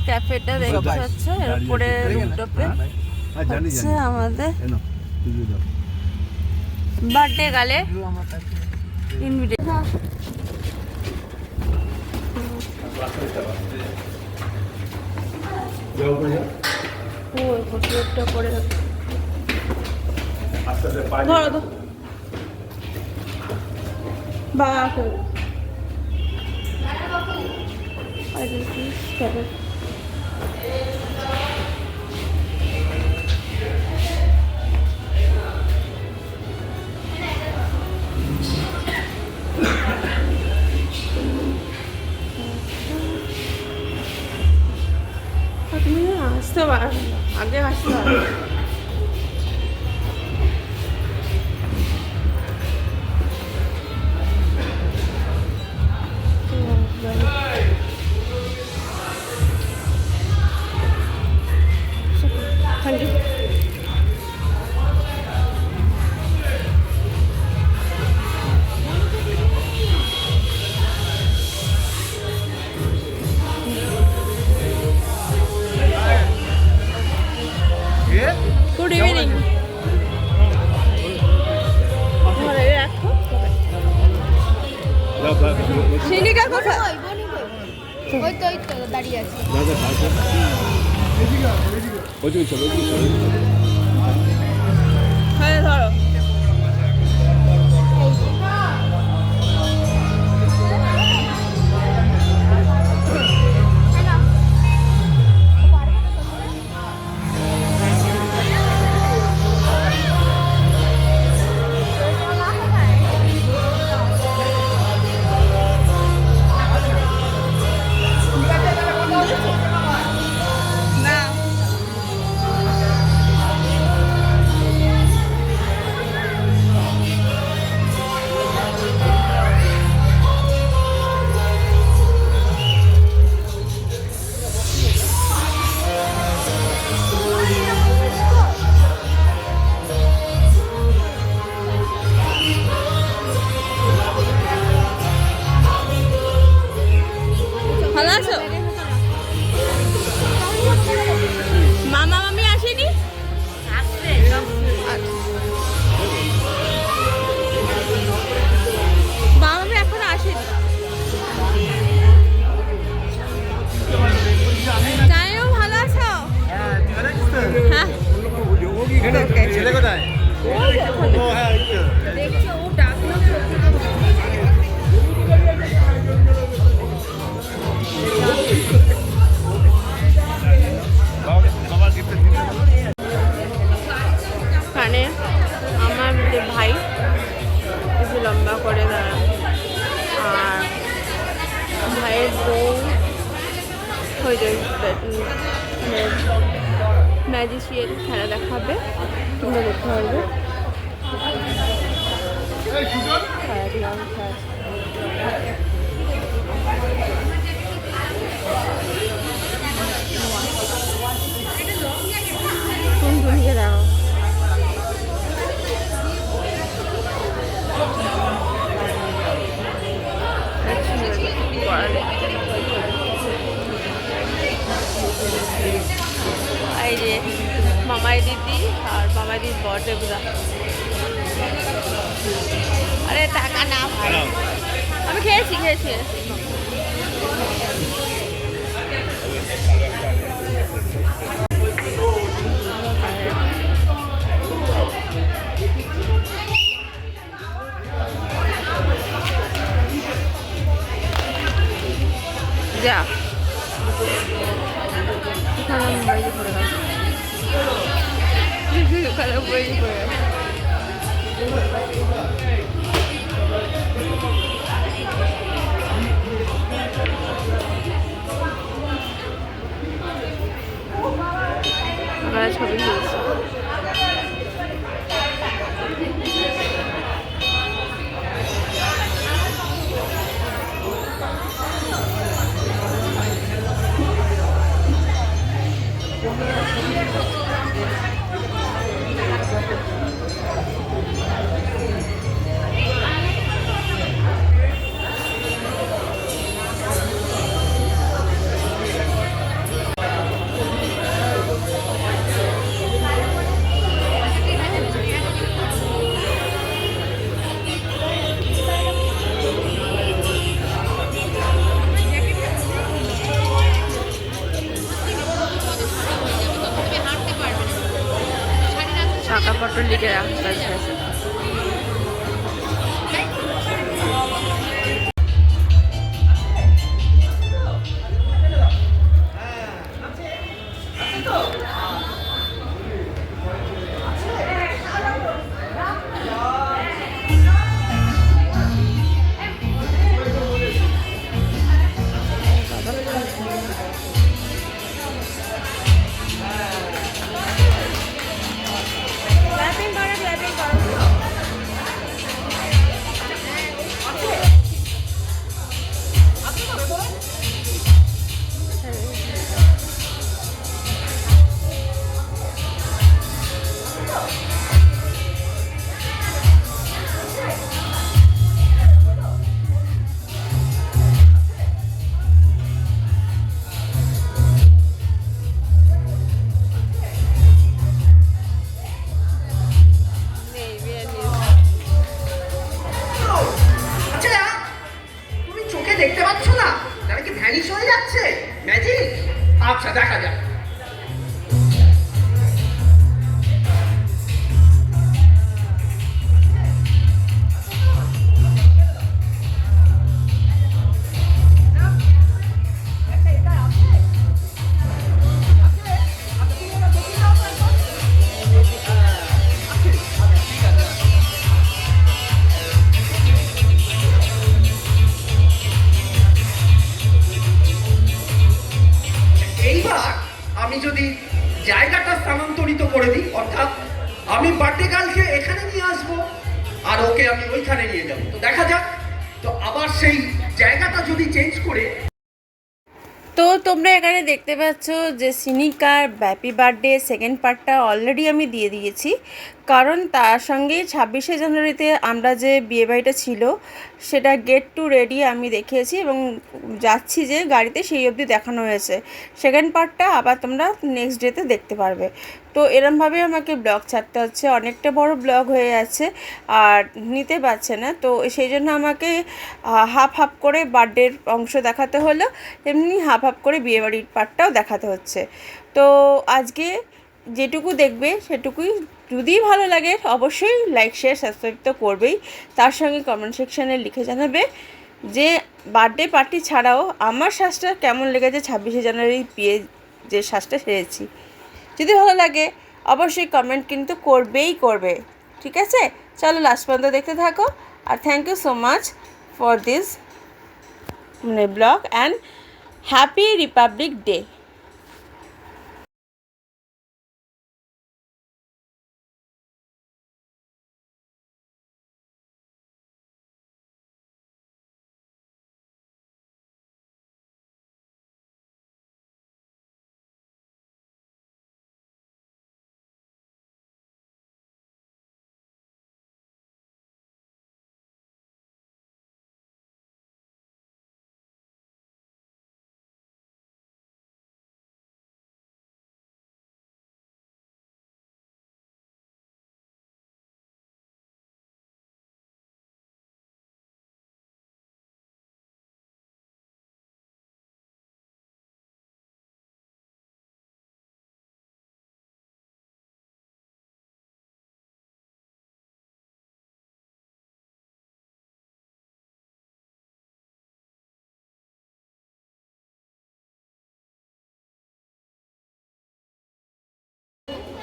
ক্যাফেটা দেখতে পাচ্ছ, এরপরে রুমটপে হচ্ছে আমাদের বার্থডে গালে ইনভিটেশন। করে ধরো বাবা তুমি আসতে পারো, আগে আসতে পারো। Good evening. সিনিকা কোথায়? ওই তো দাঁড়িয়ে আছে। হ্যাঁ ধরো। মামা মামি আসেনি? মামা মামি এখনো আসেনি। জানিও ভালো আছো? হ্যাঁ ছেলে কোথায়? দেখছো ও ডাকলো। কানে আমার যে ভাই একটু লম্বা করে দাঁড়ান, আর ভাইয়ের বউ হয়ে যায় ম্যাজিশিয়ান খেলা দেখাবে, তোমরা দেখতে পারবে। টুনটুনিকে দাও। এই যে মামাই দিদি আর মামাই দিদির বর্থডে পুরা। আরে টাকা না ভাই, আমি খেয়েছি। যা বাইরে করে আমরা ছবি তুলছি। ছাত্রলীগের রাস্তা আছে। দেখতে পাচ্ছ না তারা কি ভ্যানিশ হয়ে যাচ্ছে ম্যাজিক? আচ্ছা দেখা যাক। আমি যদি জায়গাটা স্থানান্তরিত করে দিই, অর্থাৎ আমি বার্থডে গার্লকে এখানে নিয়ে আসবো আর ওকে আমি ওইখানে নিয়ে যাবো, তো দেখা যাক। তো আবার সেই জায়গাটা যদি চেঞ্জ করে, তো তোমরা এখানে দেখতে পাচ্ছ যে সিনিকার হ্যাপি বার্থডে সেকেন্ড পার্টটা অলরেডি আমি দিয়ে দিয়েছি, কারণ তার সঙ্গে 26শে জানুয়ারিতে আমরা যে বিয়েবাড়িটা ছিল সেটা গেট টু রেডি আমি দেখিয়েছি এবং যাচ্ছি যে গাড়িতে সেই অবধি দেখানো হয়েছে। সেকেন্ড পার্টটা আবার তোমরা নেক্সট ডেতে দেখতে পারবে। তো এরমভাবে আমাকে ব্লগ ছাড়তে হচ্ছে, অনেকটা বড় ব্লগ হয়ে যাচ্ছে আর নিতে পারছে না, তো সেই জন্য আমাকে হাফ হাফ করে বার্থডের অংশ দেখাতে হলো, এমনি হাফ হাফ করে বিয়েবাড়ির পার্টটাও দেখাতে হচ্ছে। তো আজকে যেটুকু দেখবে সেটুকুই, যদি ভালো লাগে অবশ্যই লাইক শেয়ার সাবস্ক্রাইব তো করবেই, তার সঙ্গে কমেন্ট সেকশানে লিখে জানাবে যে বার্থডে পার্টি ছাড়াও আমার সাজটা কেমন লেগেছে 26শে জানুয়ারি বিয়ে যে সাজটা সেরেছি। যদি ভালো লাগে অবশ্যই কমেন্ট কিন্তু করবে, ঠিক আছে? চলো লাস্ট পর্যন্ত দেখতে থাকো আর thank you so much for this blog and happy Republic Day.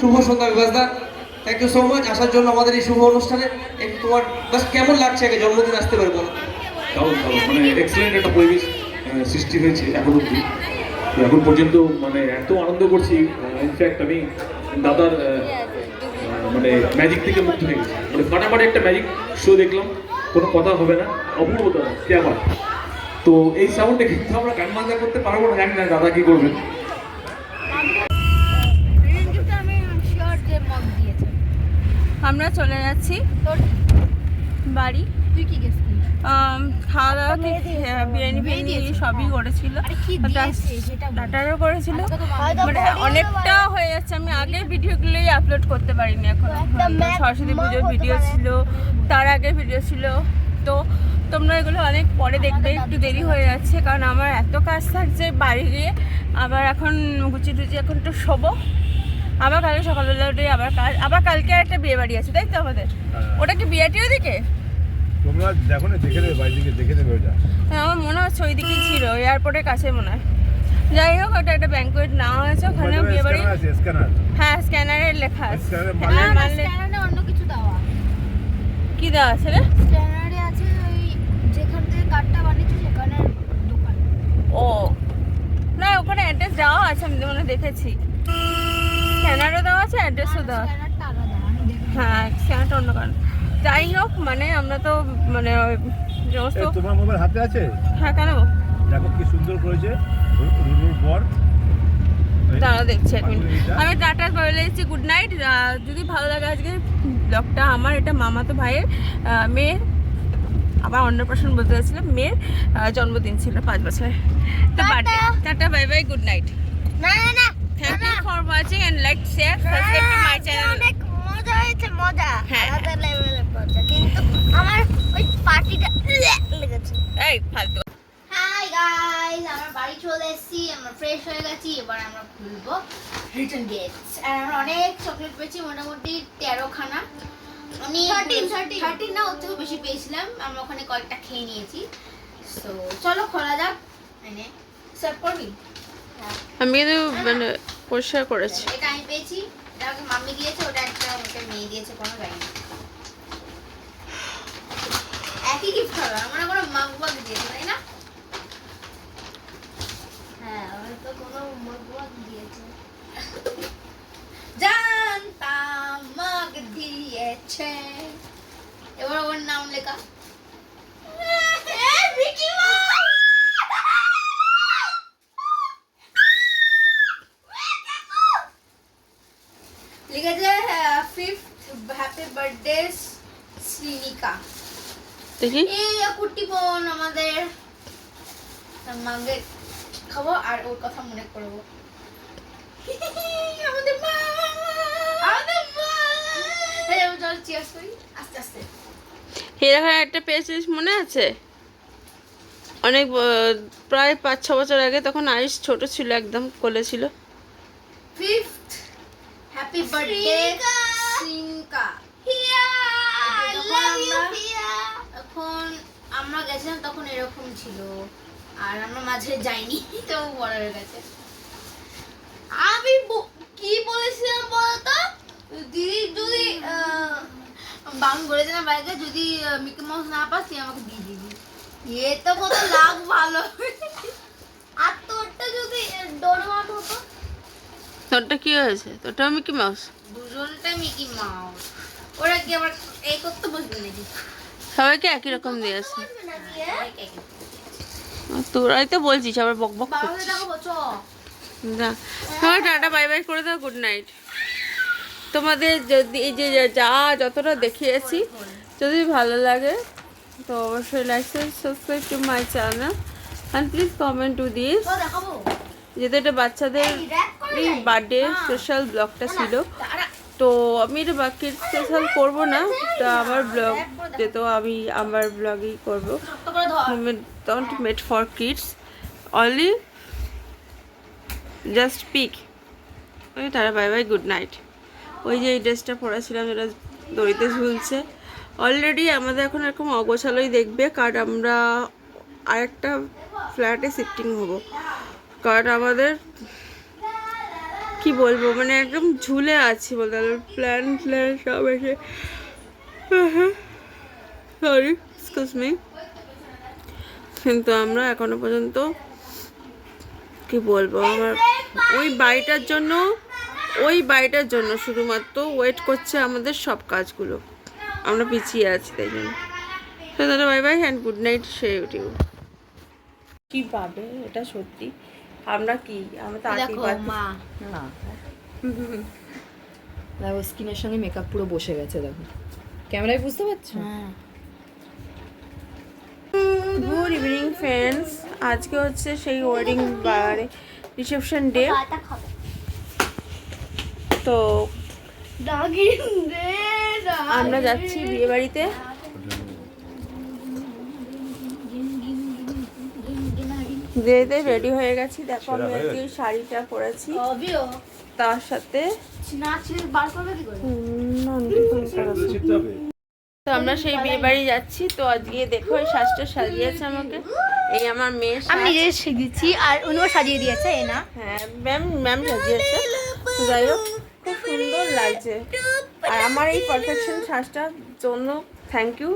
শুভ সন্ধ্যা বিভাসদা, থ্যাংক ইউ সো মাচ আসার জন্য আমাদের এই শুভ অনুষ্ঠানে। একটু তোমার বাস কেমন লাগছে, আগে জন্মদিন আসতে পারে বলো। মানে এক্সেলেন্ট একটা পরিবেশ সৃষ্টি হয়েছে এখন অবধি, এখন পর্যন্ত মানে এত আনন্দ করছি। ইনফ্যাক্ট আমি দাদার মানে ম্যাজিক থেকে মুক্ত হয়ে গেছি, মানে ফাটাফাটি একটা ম্যাজিক শো দেখলাম, কোনো কথা হবে না, অপূর্ব দাদা কে আবার। তো এই সাউন্ডে কিন্তু আমরা গান বাজনা করতে পারবো না, জানি না দাদা কি করবেন। আমরা চলে যাচ্ছি বাড়ি। তুই কি গেছিস? খাওয়া দাওয়া বিরিয়ানি ফিরিয়ানি সবই করেছিল, ডাটারও করেছিল, মানে অনেকটা হয়ে যাচ্ছে। আমি আগের ভিডিওগুলোই আপলোড করতে পারিনি এখন, সরস্বতী পুজোর ভিডিও ছিল, তার আগের ভিডিও ছিল, তো তোমরা এগুলো অনেক পরে দেখবে, একটু দেরি হয়ে যাচ্ছে কারণ আমার এত কাজ থাকছে বাড়ি গিয়ে। আবার এখন গুচি টুচি এখন একটু শোবো, আবার কালকে সকালবেলা উঠে আবার কালকে একটা বিয়ে বাড়ি আছে তাই তো আমাদের? ওটা কি বিআরটি ওদিকে? তোমরা দেখো না, দেখে নেবে, বাইরে থেকে দেখে নেবে ওটা। হ্যাঁ আমার মনে হচ্ছে ওই দিকেই ছিল, এয়ারপোর্টের কাছে মনে হয়। যাই হোক, ওটা একটা ব্যাঙ্কোয়েট নেওয়া হয়েছে, ওখানেও বিয়ে বাড়ি। স্ক্যানার। হ্যাঁ স্ক্যানারে লেখা আছে। স্ক্যানারে হ্যাঁ, মারলে মারলে স্ক্যানারে অন্য কিছু দেওয়া। কি দেওয়া আছে রে? স্ক্যানারে আছে ওই যেখান থেকে কার্ডটা বানিয়েছে সেখানে দোকান। ও না, ওখানে অ্যাড্রেস দেওয়া আছে, আমি মনে হয় দেখেছি। স্ক্যানারও দেওয়া আছে, অ্যাড্রেসও দেওয়া আছে। স্ক্যানারটা আলাদা, আমি দেখি। হ্যাঁ স্ক্যানারটা অন্য কারণ। যাই হোক, মানে আমরা তো মানে সমস্ত। তোমার মোবাইল হাতে আছে? হ্যাঁ কেন? দেখো কি সুন্দর করেছে রুরুর বর। দাঁড়া দেখছি এক মিনিট। আমি টাটা বলে এসেছি, গুড নাইট। যদি ভালো লাগে আজকে ব্লগটা, আমার এটা মামাতো ভাইয়ের মেয়ের, আবার অন্নপ্রাশন বলতে চাইছিলাম, মেয়ের জন্মদিন ছিল 5 বছর, তো birthday. Tata, bye bye, good night. না না না, thank you for watching and like share subscribe to my channel. অনেক মজা হয়েছে, মজা হ্যাঁ। আলাদা লেভেলের মজা, কিন্তু আমার ওই পার্টিটা লেগেছে। এই ফালতু। হাই গাইস, আমরা বাড়ি চলে এসেছি, আমরা ফ্রেশ হয়ে গেছি, এবার আমরা খুলবো রিটার্ন গিফটস। আর আমরা অনেক চকলেট পেয়েছি, মোটামুটি 13 খানা। আমি 13 না, ওর থেকে বেশি পেয়েছিলাম, আমরা ওখানে কয়েকটা খেয়ে নিয়েছি। সো চলো খোলা যাক। মানে সার্ভ করবি? আমি কিন্তু মানে পরিষ্কার করেছি। এটা আমি পেয়েছি, এটা আমাকে মাম্মি দিয়েছে, ওটা একটা আমাকে মেয়ে দিয়েছে, কোনো জানি না। একই গিফট হলো, আমার কোনো মাগ বাগ দিয়েছে তাই না? হ্যাঁ, আমার তো কোনো মাগ বাগ দিয়েছে। জানতাম মাগ দিয়েছে। এবার ওর নাম লেখা। Mickey mouse. লিখেছে 5th হ্যাপি বার্থডে শ্রীনিকা। দেখি এই কুটি বোন আমাদের, মাগে খাবো আর ওর কথা মনে করবো। আমাদের মা, আমাদের মা। এই আমি চল চিয়ার্স করি আস্তে আস্তে। এরকম একটা পেয়েছিস মনে আছে? অনেক প্রায় 5-6 বছর আগে, তখন আয়ুষ ছোট ছিল, একদম কোলে ছিল। 5th happy birthday Shrinika. এখন আমরা গেছিলাম তখন এরকম ছিল, আর আমরা মাঝে যাইনি, তো বড় হয়ে গেছে। আমি কি বলেছিলাম বলতো, দিদি যদি বাং বলেছিলাম বাইকে, যদি মিকি মাউস না পাস তুই আমাকে দিয়ে দিবি। এ তো কত লাভ ভালো। আর তোরটা যদি ডোরেমন হতো? তোরটা কি হয়েছে? তোরটাও মিকি মাউস? দুজনটা মিকি মাউস। ওরা কি আবার এই করতে বসবে নাকি? সবাইকে একই রকম দিয়েছে। তোরাই তো বলছিস, আবার বক বক করছিস। না, সবাই টাটা বাই বাই করে দাও, গুড নাইট। তোমাদের যদি এই যে যা যতটা দেখিয়েছি যদি ভালো লাগে তো অবশ্যই like subscribe to my channel and please comment to this. যেহেতু এটা বাচ্চাদের বার্থডে স্পেশাল ব্লগটা ছিল, তো আমি এটা বাকি স্পেশাল করবো না, এটা আমার ব্লগ, যেহেতু আমি আমার ব্লগই করবো। Don't made for kids, only just pick. ওই তারা বাই বাই, গুড নাইট। ওই যে এই ড্রেসটা পরেছিলাম যেটা দড়িতে ঝুলছে, অলরেডি আমাদের এখন এরকম অগোছালোই দেখবে, কারণ আমরা আরেকটা ফ্ল্যাটে শিফটিং হব, কারণ আমাদের কি বলবো মানে একদম ঝুলে আছি বলতে গেলে, প্ল্যান সব এসে, সরি এক্সকিউজ মি, কিন্তু আমরা এখনো পর্যন্ত কি বলবো, আমার ওই বাড়িটার জন্য শুধুমাত্র ওয়েট করছে আমাদের সব কাজগুলো, আমরা পিছিয়ে আছি তাই জন্য। দাদা bye bye and good night, say YouTube কি পাবে এটা সত্যি। আমরা কি আমরা তো দেখো মা, না দেখো স্কিনের সঙ্গে মেকআপ পুরো বসে গেছে, দেখো ক্যামেরায় বুঝতে পারছো? গুড ইভিনিং ফ্রেন্ডস, আজকে হচ্ছে সেই ওয়েডিং রিসেপশন ডে। তো আমরা যাচ্ছি বিয়ে বাড়িতে। দিদিদের রেডি হয়ে গেছি, দেখো আমি সেরা হয়ে আজকে এই শাড়িটা পরেছি, অবিও তার সাথে না ছিল বার করবে কি করে? শিখতে হবে। তো আমরা সেই বিয়ে বাড়ি যাচ্ছি। তো আজকে দেখো এই সাজটা সাজিয়েছে আমাকে, এই আমার মেয়ে আমি নিজে সেজেছি আর অন্যও সাজিয়ে দিয়েছে এ না। হ্যাঁ ম্যাম সাজিয়েছে। তো যাই হোক খুব সুন্দর লাগছে, আর আমার এই পারফেকশন সাজটার জন্য থ্যাংক ইউ।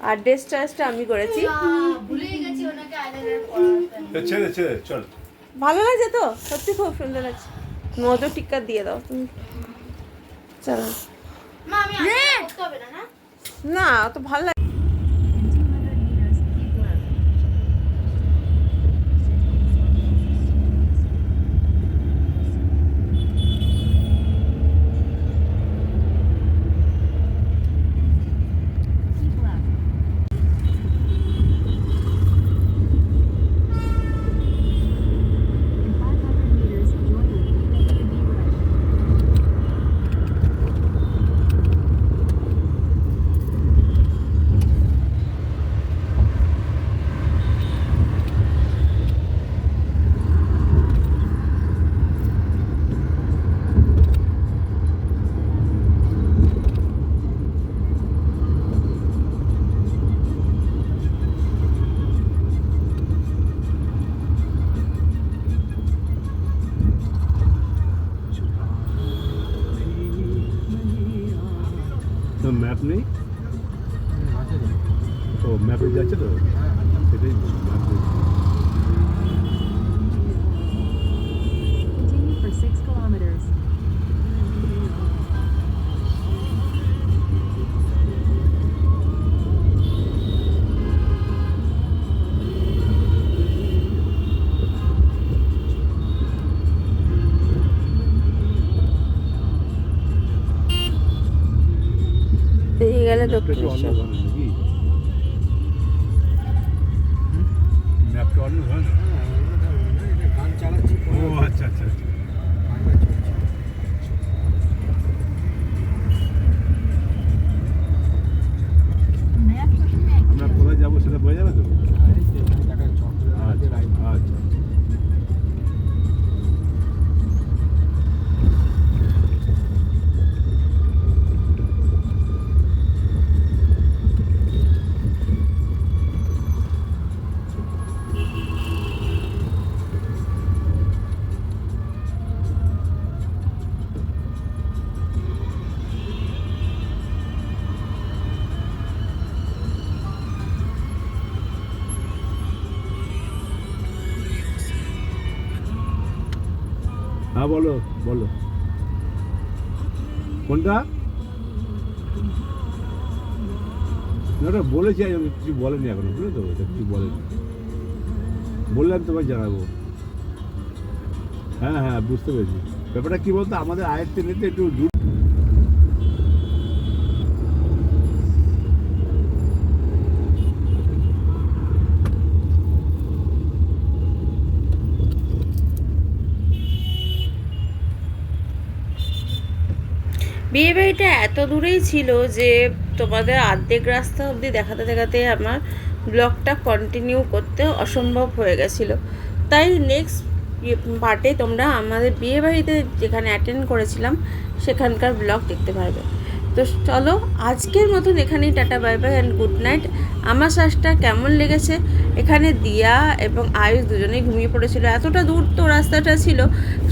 আর ড্রেস চার্জটা আমি করেছি। ভুলে গেছি ওনাকে আইলাইনার পরাতে। ছেড়ে ছেড়ে চল। ভালো লাগছে তো, সত্যি খুব সুন্দর লাগছে। নজর টিক্কা দিয়ে দাও তুমি, চলো। মা আমি আইলাইনার করতে হবে না না? না তো ভালো লাগে। তো ম্যাপ নেই, ও ম্যাপে যাচ্ছে তো সেটাই ম্যাপ নেই। Continue for 6 kilometers. এই গেলে ম্যাপটা একটু অন্য ধরনের নাকি? ম্যাপটা অন্য ধরনের? ও আচ্ছা আচ্ছা আচ্ছা। আমরা কোথায় যাবো সেটা বোঝা যাবে তো? আচ্ছা আচ্ছা। হ্যাঁ বলো বলো কোনটা? না ওটা বলেছি, আমি কিছু বলেনি এখনো, বুঝলে তো, ওটা কিছু বলেনি, বললাম তোমায় জানাবো। হ্যাঁ হ্যাঁ বুঝতে পেরেছি। ব্যাপারটা কি বলতো, আমাদের আয়ত্তে নিতে একটু দূর। বিয়ে বাড়িটা এত দূরেই ছিল যে তোমাদের অর্ধেক রাস্তা অবধি দেখাতে দেখাতে আমার ব্লগটা কন্টিনিউ করতে অসম্ভব হয়ে গেছিলো। তাই নেক্সট পার্টে তোমরা আমাদের বিয়ে বাড়িতে যেখানে অ্যাটেন্ড করেছিলাম সেখানকার ব্লগ দেখতে পারবে। তো চলো আজকের মতন এখানেই tata bye by and good night. আমার শ্বাসটা কেমন লেগেছে, এখানে দিয়া এবং আয়ুষ দুজনেই ঘুমিয়ে পড়েছিল। এতটা দূর তো রাস্তাটা ছিল,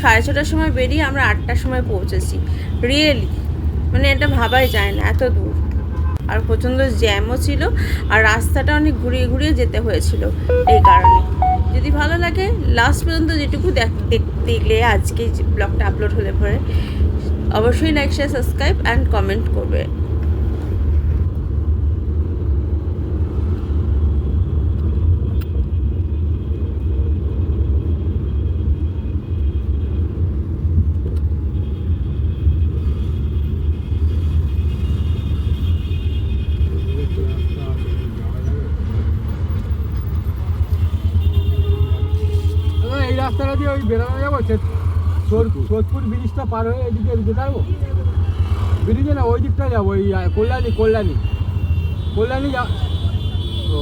6:30টার সময় বেরিয়ে আমরা 8টার সময় পৌঁছেছি। রিয়েলি মানে এটা ভাবাই যায় না এত দূর, আর প্রচণ্ড জ্যামও ছিল, আর রাস্তাটা অনেক ঘুরিয়ে ঘুরিয়ে যেতে হয়েছিল। এই কারণে যদি ভালো লাগে লাস্ট পর্যন্ত যেটুকু দেখলে আজকে ব্লগটা আপলোড হলে পরে অবশ্যই like share subscribe and comment করবে। এই রাস্তাটা দিয়ে ওই বেরোনো যাবো, সোদপুর ব্রিজটা পার হয়ে এদিকে যেতে পারবো? ব্রিজে না, ওই দিকটা যাবো, ওই কল্যাণী যা। ও